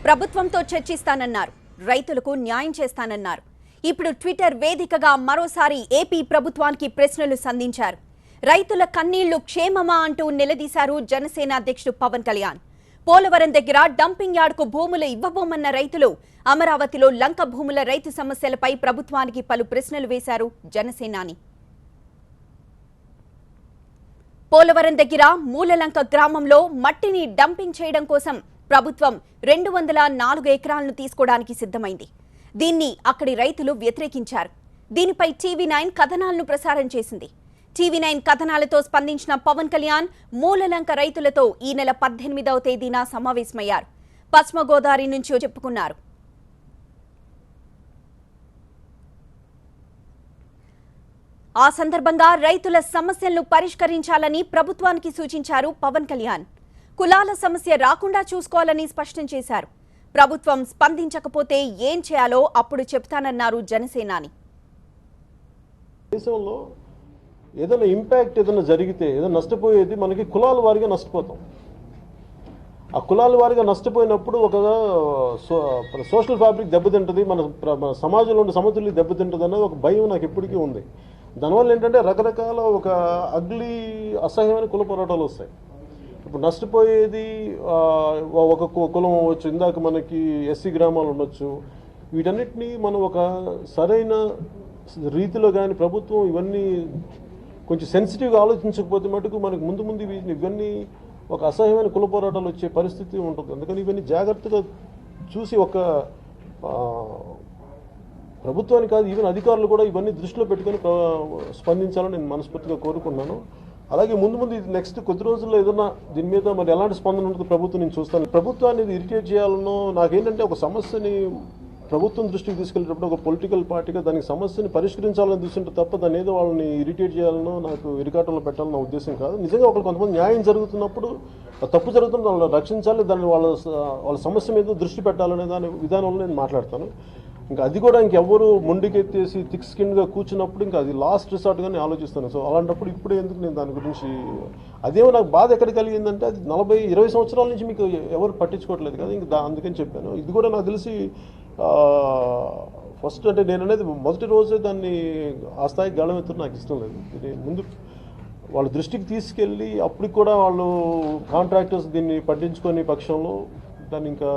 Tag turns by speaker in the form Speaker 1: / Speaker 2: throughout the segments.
Speaker 1: ప్రభుత్వంతో చర్చిస్తానన్నారు. రైతులకు న్యాయం చేస్తానన్నారు. ఇప్పుడు ట్విట్టర్ వేదికగా మరోసారి ఏపీ ప్రభుత్వానికి ప్రశ్నలు సంధించారు. రైతుల కన్నీళ్లు క్షేమమా అంటూ నిలదీశారు జనసేన అధ్యక్షుడు పవన్ కళ్యాణ్. పోలవరం దగ్గర డంపింగ్ యార్డుకు భూములు ఇవ్వబోమన్న రైతులు, అమరావతిలో లంక భూముల రైతు సమస్యలపై ప్రభుత్వానికి పలు ప్రశ్నలు వేశారు జనసేనాని. పోలవరం దగ్గర మూలలంక గ్రామంలో మట్టిని డంపింగ్ చేయడం కోసం ప్రభుత్వం 204 ఎకరాలను తీసుకోవడానికి సిద్ధమైంది. దీన్ని అక్కడి రైతులు వ్యతిరేకించారు. దీనిపై టీవీ9 కథనాలను ప్రసారం చేసింది. టీవీ9 కథనాలతో స్పందించిన పవన్ కళ్యాణ్ మూలలంక రైతులతో ఈ నెల 18వ తేదీన సమావేశమయ్యారు. పశ్చిమ గోదావరి నుంచి చెప్పుకున్నారు. ఆ సందర్భంగా రైతుల సమస్యలను పరిష్కరించాలని ప్రభుత్వానికి సూచించారు పవన్ కళ్యాణ్. కులాల సమస్య రాకుండా చూసుకోవాలని స్పష్టం చేశారు. ప్రభుత్వం స్పందించకపోతే ఏం చేయాలో అప్పుడు చెప్తానన్నారు జనసేనాని.
Speaker 2: దేశంలో ఏదైనా ఇంపాక్ట్ ఏదైనా జరిగితే ఏదైనా నష్టపోయేది మనకి కులాల వారిగా నష్టపోతాం. ఆ కులాల వారిగా నష్టపోయినప్పుడు ఒక సోషల్ ఫ్యాబ్రిక్ దెబ్బతింటుంది, మన సమాజంలో ఉండే సమతుల్యం దెబ్బతింటుంది అన్నది ఒక భయం నాకు ఎప్పటికీ ఉంది. దానివల్ల ఏంటంటే రకరకాల ఒక అగ్లీ అసహ్యమైన కుల పోరాటాలు వస్తాయి. ఇప్పుడు నష్టపోయేది ఒక కులం అవ్వచ్చు, ఇందాక మనకి ఎస్సీ గ్రామాలు ఉండొచ్చు. వీటన్నిటినీ మనం ఒక సరైన రీతిలో కానీ ప్రభుత్వం ఇవన్నీ కొంచెం సెన్సిటివ్గా ఆలోచించకపోతే మటుకు మనకు ముందు ఇవన్నీ ఒక అసహ్యమైన కుల పోరాటాలు వచ్చే పరిస్థితి ఉంటుంది. అందుకని ఇవన్నీ జాగ్రత్తగా చూసి ఒక ప్రభుత్వానికి కాదు, ఈవెన్ అధికారులు కూడా ఇవన్నీ దృష్టిలో పెట్టుకొని స్పందించాలని నేను మనస్ఫూర్తిగా కోరుకున్నాను. అలాగే ముందు నెక్స్ట్ కొద్ది రోజుల్లో ఏదన్నా దీని మీద మరి ఎలాంటి స్పందన ఉంటుంది ప్రభుత్వం నేను చూస్తాను. ప్రభుత్వాన్ని ఇరిటేట్ చేయాలనో, నాకేంటంటే ఒక సమస్యని ప్రభుత్వం దృష్టికి తీసుకెళ్ళేటప్పుడు ఒక పొలిటికల్ పార్టీగా దానికి సమస్యని పరిష్కరించాలని చూస్తుంటే తప్ప దాన్ని ఏదో వాళ్ళని ఇరిటేట్ చేయాలనో నాకు ఇరికాటంలో పెట్టాలన్న ఉద్దేశం కాదు. నిజంగా ఒకరు కొంతమంది న్యాయం జరుగుతున్నప్పుడు తప్పు జరుగుతున్న వాళ్ళని రక్షించాలి, దాన్ని వాళ్ళ సమస్య మీద దృష్టి పెట్టాలనే దాని విధానంలో నేను మాట్లాడతాను. ఇంకా అది కూడా ఇంకెవ్వరు మొండికెత్తేసి థిక్ స్కిన్గా కూర్చున్నప్పుడు ఇంకా అది లాస్ట్ రిసార్ట్గా నేను ఆలోచిస్తాను. సో అలాంటప్పుడు ఇప్పుడే ఎందుకు నేను దాని గురించి, అదేమో నాకు బాధ ఎక్కడ కలిగిందంటే అది 40-20 సంవత్సరాల నుంచి మీకు ఎవరు పట్టించుకోవట్లేదు కదా, ఇంకా అందుకని చెప్పాను. ఇది కూడా నాకు తెలిసి ఫస్ట్ అంటే నేను అనేది మొదటి రోజే దాన్ని ఆ స్థాయికి గళం ఎత్తడం నాకు ఇష్టం లేదు. ఇది ముందు వాళ్ళ దృష్టికి తీసుకెళ్ళి అప్పటికి కూడా వాళ్ళు కాంట్రాక్టర్స్ దీన్ని పట్టించుకొని పక్షంలో దాన్ని ఇంకా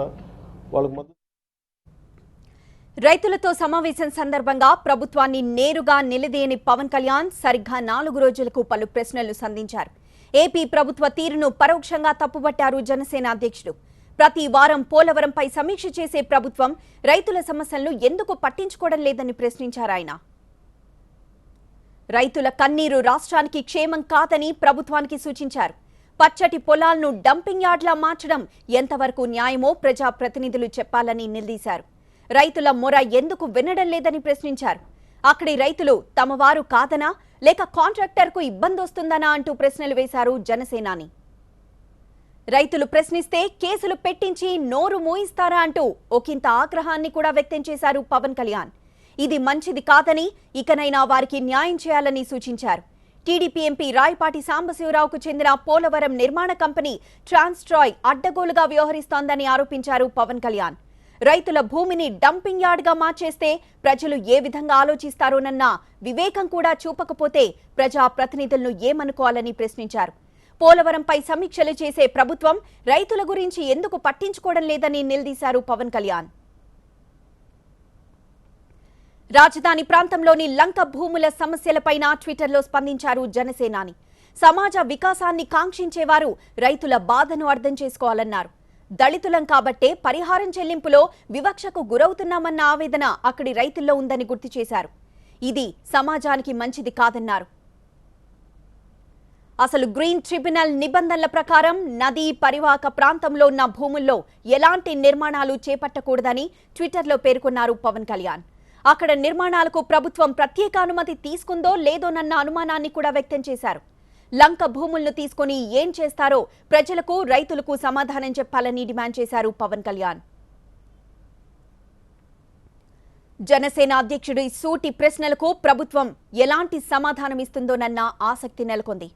Speaker 2: వాళ్ళకి మద్దతు.
Speaker 1: రైతులతో సమావేశం సందర్భంగా ప్రభుత్వాన్ని నేరుగా నిలదీయని పవన్ కళ్యాణ్ సరిగ్గా 4 రోజులకు పలు ప్రశ్నలు సంధించారు. ఏపీ ప్రభుత్వ తీరును పరోక్షంగా తప్పుబట్టారు జనసేన అధ్యక్షుడు. ప్రతి వారం పోలవరంపై సమీక్ష చేసే ప్రభుత్వం రైతుల సమస్యలను ఎందుకు పట్టించుకోవడం లేదని ప్రశ్నించారు ఆయన. రైతుల కన్నీరు రాష్ట్రానికి క్షేమం కాదని ప్రభుత్వానికి సూచించారు. పచ్చటి పొలాలను డంపింగ్ యార్డ్లా మార్చడం ఎంతవరకు న్యాయమో ప్రజాప్రతినిధులు చెప్పాలని నిలదీశారు. రైతుల మొర ఎందుకు వినడం లేదని ప్రశ్నించారు. అక్కడి రైతులు తమ వారు కాదనా లేక కాంట్రాక్టర్కు ఇబ్బంది వస్తుందనా అంటూ ప్రశ్నలు వేశారు జనసేనాని. రైతులు ప్రశ్నిస్తే కేసులు పెట్టించి నోరు మూయిస్తారా అంటూ ఒకంత ఆగ్రహాన్ని కూడా వ్యక్తం చేశారు పవన్ కళ్యాణ్. ఇది మంచిది కాదని, ఇకనైనా వారికి న్యాయం చేయాలని సూచించారు. టీడీపీ ఎంపీ రాయపాటి సాంబశివరావుకు చెందిన పోలవరం నిర్మాణ కంపెనీ ట్రాన్స్ట్రాయ్ అడ్డగోలుగా వ్యవహరిస్తోందని ఆరోపించారు పవన్ కళ్యాణ్. రైతుల భూమిని డంపింగ్ యార్డ్గా మార్చేస్తే ప్రజలు ఏ విధంగా ఆలోచిస్తారోనన్న వివేకం కూడా చూపకపోతే ప్రజాప్రతినిధులను ఏమనుకోవాలని ప్రశ్నించారు. పోలవరంపై సమీక్షలు చేసే ప్రభుత్వం రైతుల గురించి ఎందుకు పట్టించుకోవడం లేదని నిలదీశారు పవన్ కళ్యాణ్. రాజధాని ప్రాంతంలోని లంక భూముల సమస్యలపైన ట్విట్టర్లో స్పందించారు జనసేనాని. సమాజ వికాసాన్ని కాంక్షించేవారు రైతుల బాధను అర్థం చేసుకోవాలన్నారు. దళితులం కాబట్టే పరిహారం చెల్లింపులో వివక్షకు గురవుతున్నామన్న ఆవేదన అక్కడి రైతుల్లో ఉందని గుర్తు చేశారు. ఇది సమాజానికి మంచిది కాదన్నారు. అసలు గ్రీన్ ట్రిబ్యునల్ నిబంధనల ప్రకారం నదీ పరివాహక ప్రాంతంలో ఉన్న భూముల్లో ఎలాంటి నిర్మాణాలు చేపట్టకూడదని ట్విట్టర్లో పేర్కొన్నారు పవన్ కళ్యాణ్. అక్కడ నిర్మాణాలకు ప్రభుత్వం ప్రత్యేక అనుమతి తీసుకుందో లేదోనన్న అనుమానాన్ని కూడా వ్యక్తం చేశారు. లంక భూములను తీసుకుని ఏం చేస్తారో ప్రజలకు, రైతులకు సమాధానం చెప్పాలని డిమాండ్ చేశారు పవన్ కళ్యాణ్. జనసేన అధ్యక్షుడి సూటి ప్రశ్నలకు ప్రభుత్వం ఎలాంటి సమాధానం ఇస్తుందోనన్న ఆసక్తి నెలకొంది.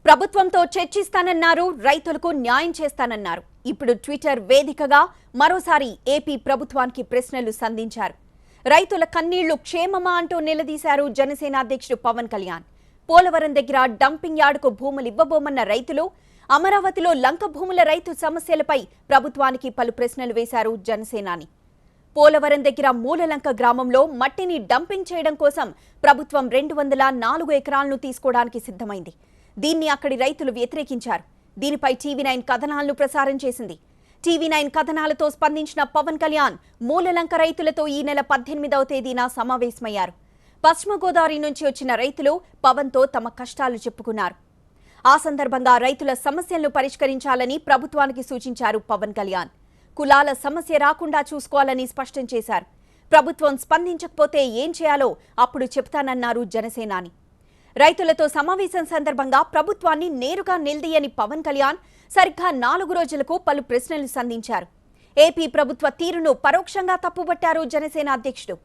Speaker 1: ప్రభుత్వంతో చర్చిస్తానన్నారు, రైతులకు న్యాయం చేస్తానన్నారు. ఇప్పుడు ట్విట్టర్ వేదికగా మరోసారి ఏపీ ప్రభుత్వానికి ప్రశ్నలు సంధించారు. రైతుల కన్నీళ్లు క్షేమమా అంటూ నిలదీశారు జనసేన అధ్యక్షుడు పవన్ కళ్యాణ్. పోలవరం దగ్గర డంపింగ్ యార్డుకు భూములు ఇవ్వబోమన్న రైతులు, అమరావతిలో లంక భూముల రైతు సమస్యలపై ప్రభుత్వానికి పలు ప్రశ్నలు వేశారు జనసేనాని. పోలవరం దగ్గర మూలలంక గ్రామంలో మట్టిని డంపింగ్ చేయడం కోసం ప్రభుత్వం 204 ఎకరాలను తీసుకోవడానికి సిద్ధమైంది. దీన్ని అక్కడి రైతులు వ్యతిరేకించారు. దీనిపై టీవీ9 కథనాలను ప్రసారం చేసింది. టీవీ9 కథనాలతో స్పందించిన పవన్ కళ్యాణ్ మూలలంక రైతులతో ఈ నెల 18వ తేదీన సమావేశమయ్యారు. పశ్చిమ గోదావరి నుంచి వచ్చిన రైతులు పవన్తో తమ కష్టాలు చెప్పుకున్నారు. ఆ సందర్భంగా రైతుల సమస్యలను పరిష్కరించాలని ప్రభుత్వానికి సూచించారు పవన్ కళ్యాణ్. కులాల సమస్య రాకుండా చూసుకోవాలని స్పష్టం చేశారు. ప్రభుత్వం స్పందించకపోతే ఏం చేయాలో అప్పుడు చెప్తానన్నారు జనసేనాని. రైతులతో సమావేశం సందర్భంగా ప్రభుత్వాన్ని నేరుగా నిలదీయని పవన్ కళ్యాణ్ సరిగ్గా 4 రోజులకు పలు ప్రశ్నలు సంధించారు. ఏపీ ప్రభుత్వ తీరును పరోక్షంగా తప్పుబట్టారు జనసేన అధ్యక్షుడు.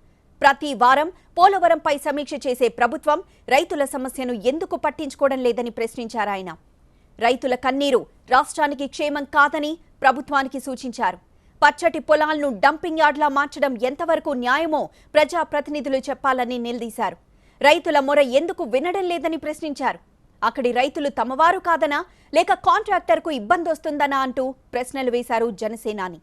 Speaker 1: ప్రతి వారం పోలవరంపై సమీక్ష చేసే ప్రభుత్వం రైతుల సమస్యను ఎందుకు పట్టించుకోవడం లేదని ప్రశ్నించారు ఆయన. రైతుల కన్నీరు రాష్ట్రానికి క్షేమం కాదని ప్రభుత్వానికి సూచించారు. పచ్చటి పొలాలను డంపింగ్ యార్డ్లా మార్చడం ఎంతవరకు న్యాయమో ప్రజాప్రతినిధులు చెప్పాలని నిలదీశారు. రైతుల మొర ఎందుకు వినడం లేదని ప్రశ్నించారు. అక్కడి రైతులు తమవారు కాదనా లేక కాంట్రాక్టర్కు ఇబ్బంది వస్తుందనా అంటూ ప్రశ్నలు వేశారు జనసేనాని.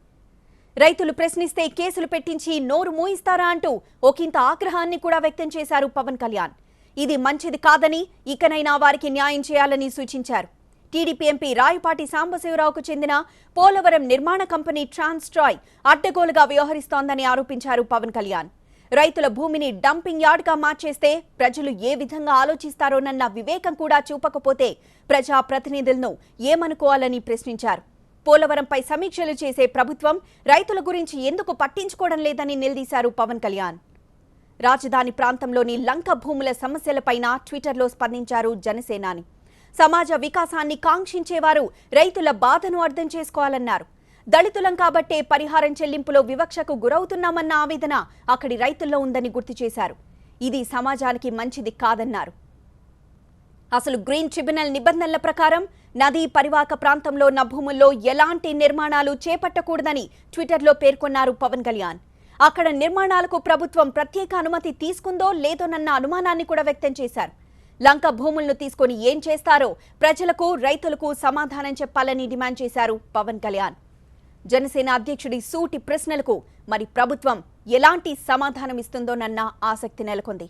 Speaker 1: రైతులు ప్రశ్నిస్తే కేసులు పెట్టించి నోరు మూయిస్తారా అంటూ ఒకంత ఆగ్రహాన్ని కూడా వ్యక్తం చేశారు పవన్ కళ్యాణ్. ఇది మంచిది కాదని ఇకనైనా వారికి న్యాయం చేయాలని సూచించారు. టీడీపీ ఎంపీ రాయపాటి సాంబశివరావుకు చెందిన పోలవరం నిర్మాణ కంపెనీ ట్రాన్స్ట్రాయ్ అడ్డగోలుగా వ్యవహరిస్తోందని ఆరోపించారు పవన్ కళ్యాణ్. రైతుల భూమిని డంపింగ్ యార్డ్గా మార్చేస్తే ప్రజలు ఏ విధంగా ఆలోచిస్తారోనన్న వివేకం కూడా చూపకపోతే ప్రజా ప్రతినిధులను ఏమనుకోవాలని ప్రశ్నించారు. పోలవరంపై సమీక్షలు చేసే ప్రభుత్వం రైతుల గురించి ఎందుకు పట్టించుకోవడం లేదని నిలదీశారు పవన్ కళ్యాణ్. రాజధాని ప్రాంతంలోని లంక భూముల సమస్యలపైన ట్విట్టర్లో స్పందించారు జనసేనాని. సమాజ వికాసాన్ని కాంక్షించేవారు రైతుల బాధను అర్థం చేసుకోవాలన్నారు. దళితులం కాబట్టే పరిహారం చెల్లింపులో వివక్షకు గురవుతున్నామన్న ఆవేదన అక్కడి రైతుల్లో ఉందని గుర్తు చేశారు. ఇది సమాజానికి మంచిది కాదన్నారు. అసలు గ్రీన్ ట్రిబ్యునల్ నిబంధనల ప్రకారం నదీ పరివాహక ప్రాంతంలో ఉన్న భూముల్లో ఎలాంటి నిర్మాణాలు చేపట్టకూడదని ట్విట్టర్లో పేర్కొన్నారు పవన్ కళ్యాణ్. అక్కడ నిర్మాణాలకు ప్రభుత్వం ప్రత్యేక అనుమతి తీసుకుందో లేదోనన్న అనుమానాన్ని కూడా వ్యక్తం చేశారు. లంక భూములను తీసుకొని ఏం చేస్తారో ప్రజలకు రైతులకు సమాధానం చెప్పాలని డిమాండ్ చేశారు పవన్ కళ్యాణ్. జనసేన అధ్యక్షుడి సూటి ప్రశ్నలకు మరి ప్రభుత్వం ఎలాంటి సమాధానం ఇస్తుందోనన్న ఆసక్తి నెలకొంది.